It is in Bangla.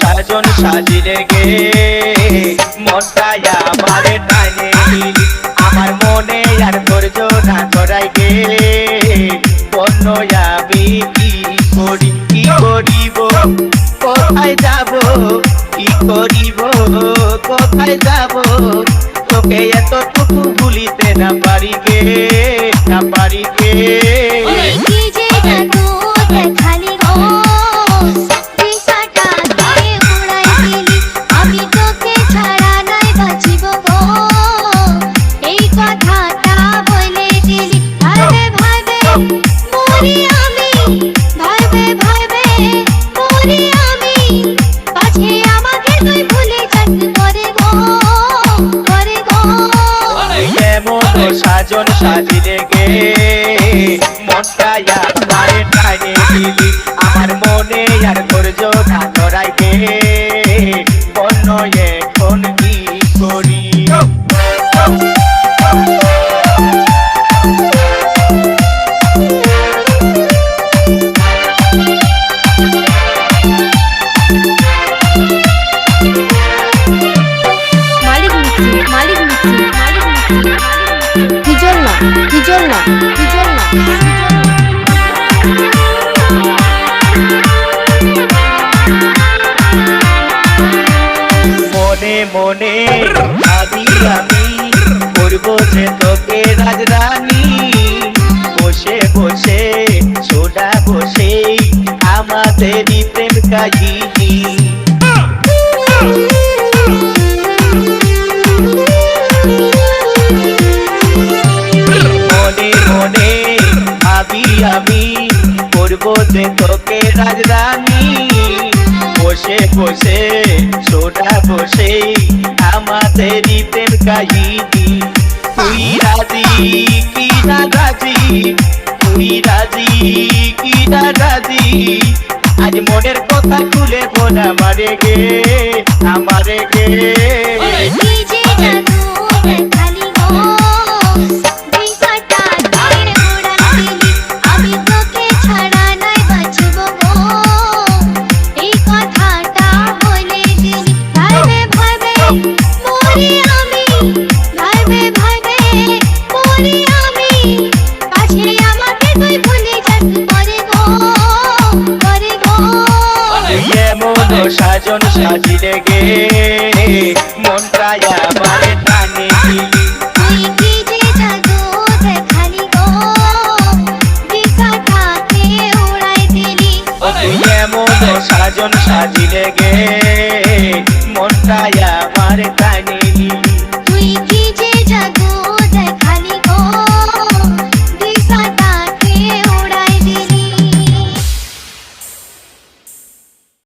সাজন সাজিলে গে মনটাই আমারে টানে দিলি আমার মনে আর ধৈর্য না ধরাই গে বন্য আমি কি করিব কোথায় যাব কি করিব কোথায় যাব তোকে এতটুকু ভুলিতে না পারি গে না পারি গে সাজন সাজিলে গে মনটাই আমারে টানে দিলি আমার মনে আর ধৈর্য না ধরাই গে বন্য এখন কি করি মনে মনে ভাবি আমি করবো যে তোকে রাজরানী বসে বসে সোডা বসে আমাদেরই প্রেম কাহিনী মনে মনে ভাবি আমি করবো যে তোকে রাজরানী বসে বসে সোডা বসে আমাদেরই প্রেম কাহিনী তুই রাজি কি না রাজি তুই রাজি কি না রাজি আজ মনের কথা খুলে বল আমারে গে আমারে গে সাজন সাজিলে গে মনটাই আমারে টানে দিলি এমন সাজন সাজিলে গে